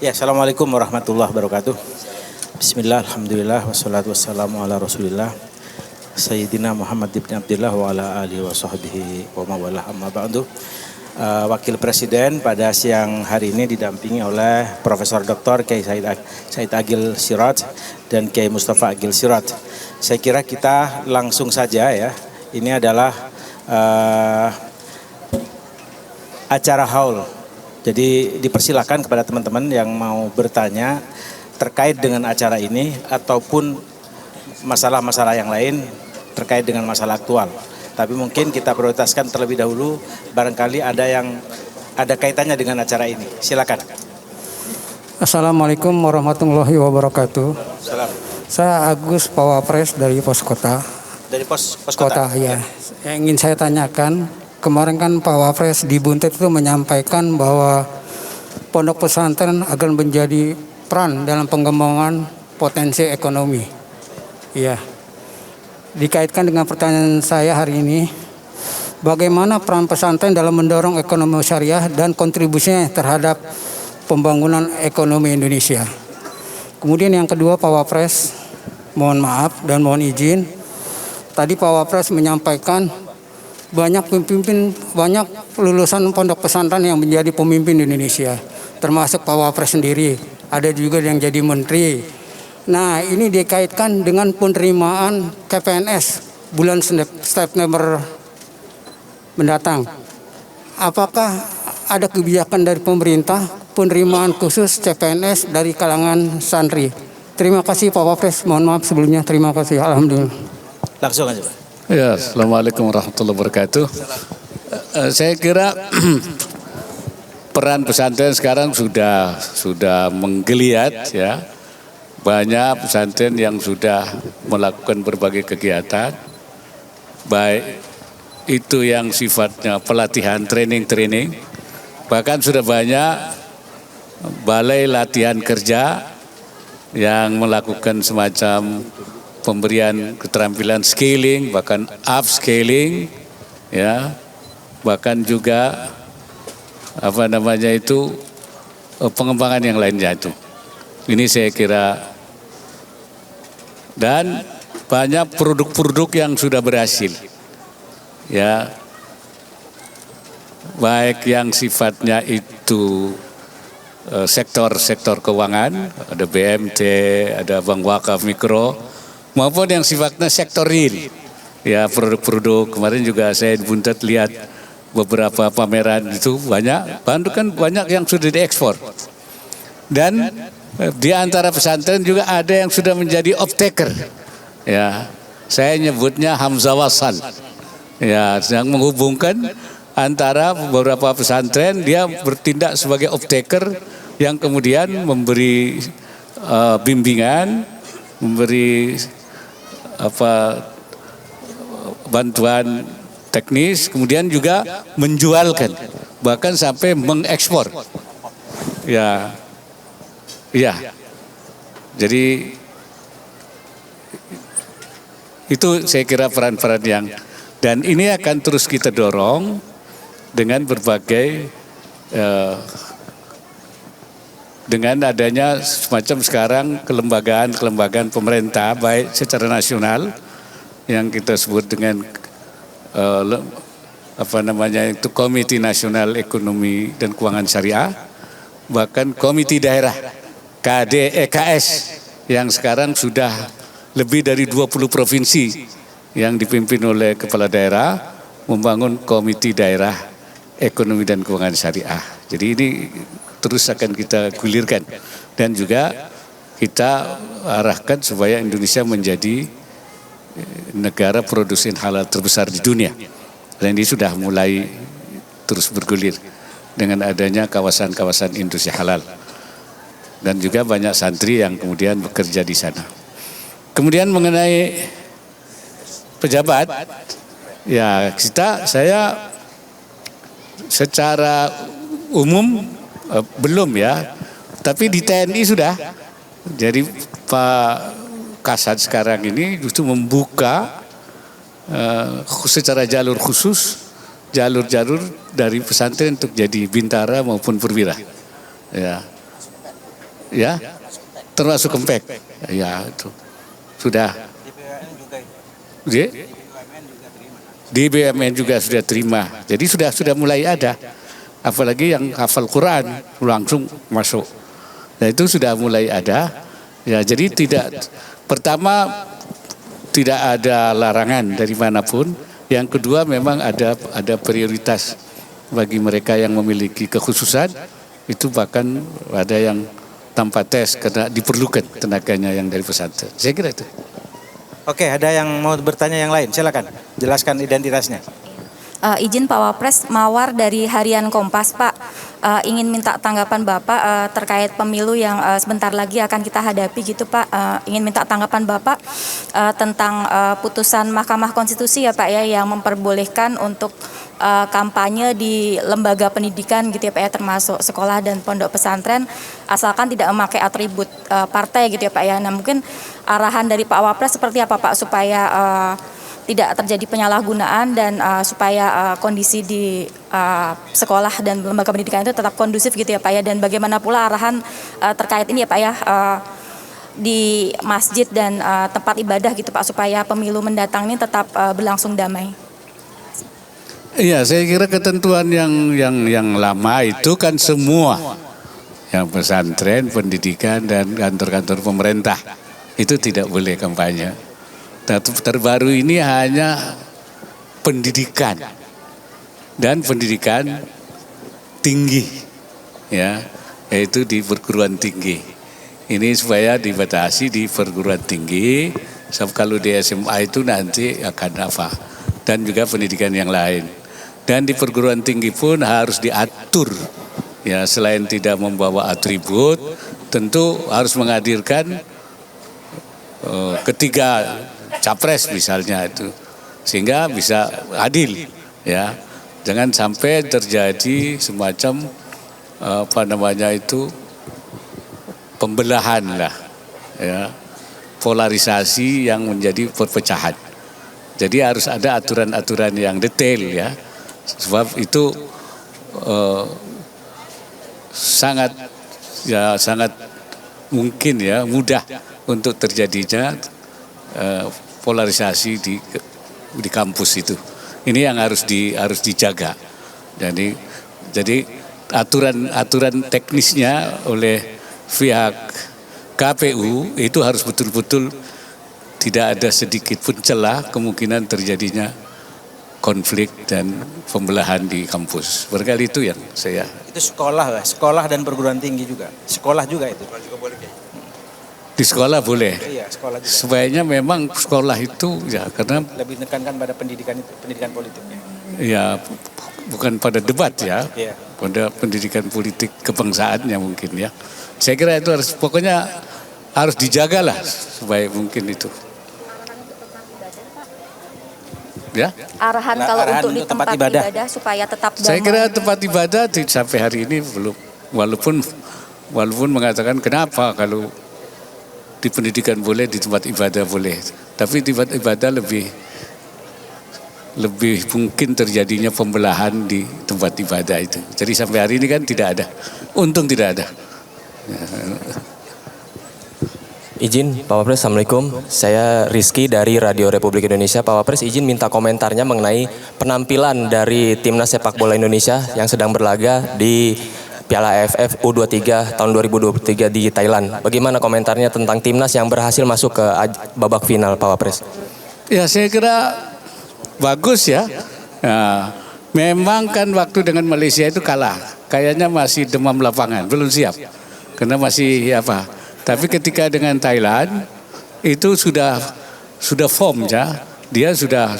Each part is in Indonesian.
Ya, Assalamualaikum warahmatullahi wabarakatuh. Bismillah, alhamdulillah, wassalatu wassalamu ala rasulillah Sayyidina Muhammad ibn Abdillah wa ala alihi wa sahbihi wa mawalah amma ba'du. Wakil Presiden pada siang hari ini didampingi oleh Profesor Dr. Kiai Said Agil Siraj dan Kiai Mustafa Agil Siraj. Saya kira kita langsung saja ya. Ini adalah acara haul. Jadi dipersilakan kepada teman-teman yang mau bertanya terkait dengan acara ini ataupun masalah-masalah yang lain terkait dengan masalah aktual. Tapi mungkin kita prioritaskan terlebih dahulu barangkali ada yang ada kaitannya dengan acara ini. Silakan. Assalamualaikum warahmatullahi wabarakatuh. Salam. Saya Agus Pawapres dari Pos Kota. Dari Pos Kota ya. Yang ingin saya tanyakan, kemarin kan Pak Wapres di Buntet itu menyampaikan bahwa pondok pesantren akan menjadi peran dalam pengembangan potensi ekonomi. Iya. Dikaitkan dengan pertanyaan saya hari ini, bagaimana peran pesantren dalam mendorong ekonomi syariah dan kontribusinya terhadap pembangunan ekonomi Indonesia. Kemudian yang kedua Pak Wapres, mohon maaf dan mohon izin, tadi Pak Wapres menyampaikan banyak lulusan pondok pesantren yang menjadi pemimpin Indonesia, termasuk Pak Wapres sendiri, ada juga yang jadi menteri. Nah, ini dikaitkan dengan penerimaan KPNS bulan September mendatang. Apakah ada kebijakan dari pemerintah penerimaan khusus CPNS dari kalangan santri? Terima kasih Pak Wapres, mohon maaf sebelumnya, terima kasih, alhamdulillah. Langsung aja Pak. Ya, Assalamualaikum warahmatullahi wabarakatuh. Saya kira peran pesantren sekarang sudah menggeliat ya. Banyak pesantren yang sudah melakukan berbagai kegiatan, baik itu yang sifatnya pelatihan training, bahkan sudah banyak balai latihan kerja yang melakukan semacam pemberian keterampilan scaling, bahkan upscaling, ya, bahkan juga pengembangan yang lainnya itu. Ini saya kira, dan banyak produk-produk yang sudah berhasil, ya, baik yang sifatnya itu sektor keuangan, ada BMT, ada Bank Wakaf Mikro, maupun yang sifatnya sektor real, ya, produk-produk. Kemarin juga saya di Buntet lihat beberapa pameran itu banyak yang sudah diekspor. Dan di antara pesantren juga ada yang sudah menjadi off-taker, ya, saya nyebutnya Hamzah Wasal, ya, yang menghubungkan antara beberapa pesantren, dia bertindak sebagai off-taker yang kemudian memberi bimbingan, memberi bantuan teknis, kemudian juga menjualkan, bahkan sampai mengekspor. Ya. Jadi itu saya kira peran-peran yang, dan ini akan terus kita dorong dengan berbagai dengan adanya semacam sekarang kelembagaan pemerintah baik secara nasional yang kita sebut dengan Komite Nasional Ekonomi dan Keuangan Syariah, bahkan komite daerah KDEKS yang sekarang sudah lebih dari 20 provinsi yang dipimpin oleh kepala daerah membangun komite daerah ekonomi dan keuangan syariah. Jadi ini terus akan kita gulirkan dan juga kita arahkan supaya Indonesia menjadi negara produsen halal terbesar di dunia. Dan ini sudah mulai terus bergulir dengan adanya kawasan-kawasan industri halal. Dan juga banyak santri yang kemudian bekerja di sana. Kemudian mengenai pejabat, ya saya secara umum belum ya, tapi di TNI sudah. Jadi Pak Kasat sekarang ini justru membuka secara jalur khusus, jalur-jalur dari pesantren untuk jadi bintara maupun perwira. Ya. ya, termasuk Kempek, ya itu sudah. Di BUMN juga sudah terima, jadi sudah mulai ada, apalagi yang hafal Quran langsung masuk. Nah itu sudah mulai ada, ya jadi pertama tidak ada larangan dari manapun. Yang kedua memang ada prioritas bagi mereka yang memiliki kekhususan, itu bahkan ada yang tanpa tes karena diperlukan tenaganya yang dari pesantren. Saya kira itu. Oke, ada yang mau bertanya yang lain, silakan jelaskan identitasnya. Izin Pak Wapres, Mawar dari Harian Kompas, Pak. Ingin minta tanggapan Bapak terkait pemilu yang sebentar lagi akan kita hadapi gitu Pak. Ingin minta tanggapan Bapak tentang putusan Mahkamah Konstitusi ya Pak ya, yang memperbolehkan untuk kampanye di lembaga pendidikan gitu ya Pak ya, termasuk sekolah dan pondok pesantren, asalkan tidak memakai atribut partai gitu ya Pak ya. Nah mungkin arahan dari Pak Wapres seperti apa Pak supaya tidak terjadi penyalahgunaan dan supaya kondisi di sekolah dan lembaga pendidikan itu tetap kondusif gitu ya Pak ya, dan bagaimana pula arahan terkait ini ya Pak ya di masjid dan tempat ibadah gitu Pak, supaya pemilu mendatang ini tetap berlangsung damai. Iya, saya kira ketentuan yang lama itu kan semua yang pesantren, pendidikan dan kantor-kantor pemerintah itu tidak boleh kampanye. Nah, terbaru ini hanya pendidikan dan pendidikan tinggi, ya, yaitu di perguruan tinggi. Ini supaya dibatasi di perguruan tinggi. Sebab kalau di SMA itu nanti akan apa? Dan juga pendidikan yang lain. Dan di perguruan tinggi pun harus diatur, ya, selain tidak membawa atribut, tentu harus menghadirkan ketiga capres misalnya itu, sehingga bisa adil, ya, jangan sampai terjadi semacam pembelahan lah, ya, polarisasi yang menjadi perpecahan. Jadi harus ada aturan-aturan yang detail, ya, sebab itu sangat mungkin, ya, mudah untuk terjadinya polarisasi di kampus itu. Ini yang harus dijaga. Jadi aturan teknisnya oleh pihak KPU itu harus betul-betul tidak ada sedikit pun celah kemungkinan terjadinya konflik dan pembelahan di kampus. Barangkali itu yang saya. Itu sekolah dan perguruan tinggi juga. Sekolah juga itu. Di sekolah boleh. Iya, sekolah juga. Sebaiknya memang sekolah itu, ya, karena lebih menekankan pada pendidikan politiknya. Ya, bukan pada debat, ya. Iya. Pada pendidikan politik kebangsaannya mungkin, ya. Saya kira itu pokoknya harus dijagalah sebaik mungkin itu. Ya. Arahan kalau untuk di tempat ibadah supaya tetap damai. Saya kira tempat ibadah sampai hari ini belum, walaupun mengatakan kenapa kalau di pendidikan boleh, di tempat ibadah boleh. Tapi di tempat ibadah lebih mungkin terjadinya pembelahan di tempat ibadah itu. Jadi sampai hari ini kan tidak ada. Untung tidak ada. Izin Pak Wapres, Assalamualaikum. Saya Rizky dari Radio Republik Indonesia. Pak Wapres, izin minta komentarnya mengenai penampilan dari Timnas Sepak Bola Indonesia yang sedang berlaga di Piala AFF U23 tahun 2023 di Thailand. Bagaimana komentarnya tentang Timnas yang berhasil masuk ke babak final, Pak Wapres? Ya, saya kira bagus, ya. Nah, memang kan waktu dengan Malaysia itu kalah. Kayaknya masih demam lapangan, belum siap. Karena masih Tapi ketika dengan Thailand itu sudah form, ya. Dia sudah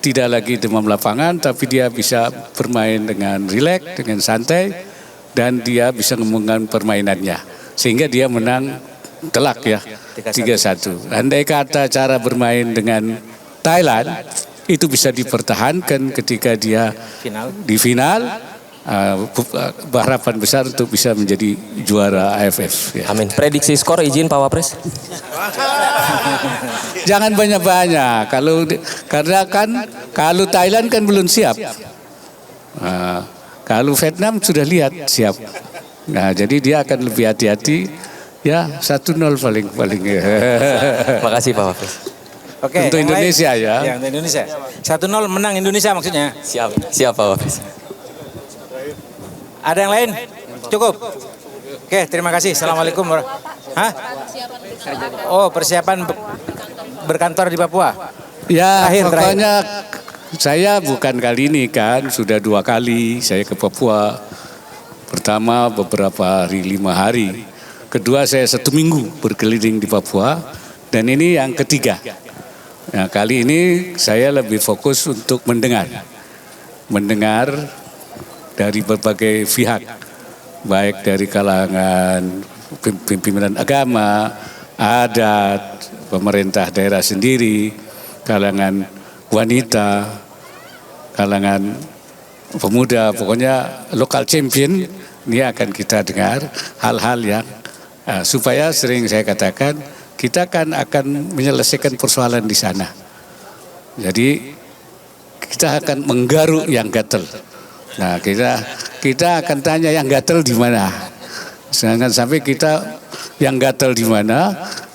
tidak lagi demam lapangan, tapi dia bisa bermain dengan rileks, dengan santai, dan dia bisa mengembangkan permainannya. Sehingga dia menang telak, ya, 3-1. Andai kata cara bermain dengan Thailand itu bisa dipertahankan ketika dia di final, harapan besar untuk bisa menjadi juara AFF, ya. Amin. Prediksi skor izin Pak Wapres. Jangan banyak-banyak karena kan kalau Thailand kan belum siap. Kalau Vietnam sudah lihat siap. Nah, jadi dia akan lebih hati-hati. Ya 1-0 paling. Makasih Pak Wapres. Oke. Untuk yang Indonesia lain? ya. Ya, untuk Indonesia. 1-0 menang Indonesia maksudnya. Siap Pak Wapres. Ada yang lain? Cukup. Oke, terima kasih. Assalamualaikum. Hah? Oh, persiapan berkantor di Papua. Ya, Terakhir. pokoknya saya bukan kali ini kan, sudah 2 kali saya ke Papua. Pertama beberapa hari, 5 hari. Kedua saya 1 minggu berkeliling di Papua. Dan ini yang ketiga. Nah, kali ini saya lebih fokus untuk mendengar dari berbagai pihak, baik dari kalangan pimpinan agama, adat, pemerintah daerah sendiri, kalangan wanita, kalangan pemuda, pokoknya lokal champion. Ini akan kita dengar hal-hal yang supaya sering saya katakan kita akan menyelesaikan persoalan di sana. Jadi kita akan menggaruk yang gatel. Nah, kita akan tanya yang gatel di mana. Jangan sampai kita yang gatel di mana,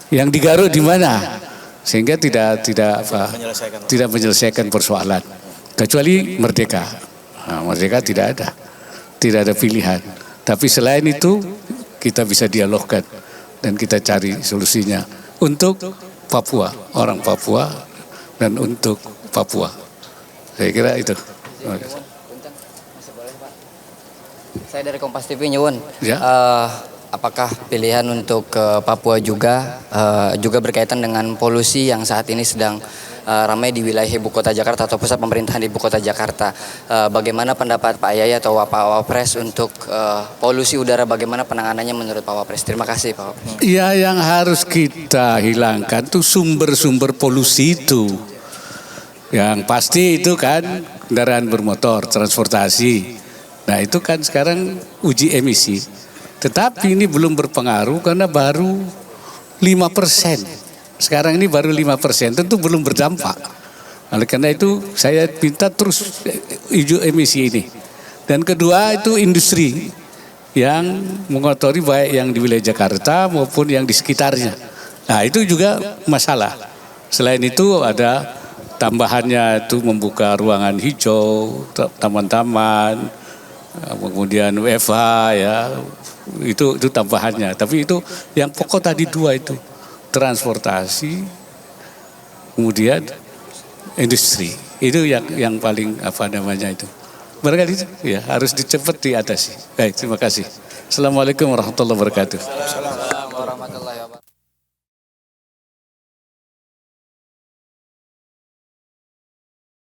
yang digaruk di mana, sehingga tidak menyelesaikan persoalan. Kecuali merdeka. Nah, merdeka tidak ada pilihan. Tapi selain itu kita bisa dialogkan dan kita cari solusinya untuk Papua, orang Papua dan untuk Papua. Saya kira itu. Saya dari Kompas TV nyuwun. Ya. Apakah pilihan untuk ke Papua juga berkaitan dengan polusi yang saat ini sedang ramai di wilayah ibu kota Jakarta atau pusat pemerintahan di ibu kota Jakarta? Bagaimana pendapat Pak Yaya atau Pak Wapres untuk polusi udara? Bagaimana penanganannya menurut Pak Wapres? Terima kasih Pak Wapres. Ya, yang harus kita hilangkan tuh sumber-sumber polusi itu. Yang pasti itu kan kendaraan bermotor, transportasi. Nah, itu kan sekarang uji emisi. Tetapi ini belum berpengaruh karena baru 5%. Sekarang ini baru 5%, tentu belum berdampak. Oleh karena itu saya minta terus hijau emisi ini. Dan kedua itu industri yang mengotori baik yang di wilayah Jakarta maupun yang di sekitarnya. Nah, itu juga masalah. Selain itu ada tambahannya itu membuka ruangan hijau, taman-taman, kemudian WFH ya, itu tambahannya. Tapi itu yang pokok tadi 2 itu, transportasi, kemudian industri. Itu yang paling itu. Barangkali itu ya harus cepat diatasi. Baik, terima kasih. Assalamualaikum warahmatullahi wabarakatuh. Assalamualaikum warahmatullahi wabarakatuh.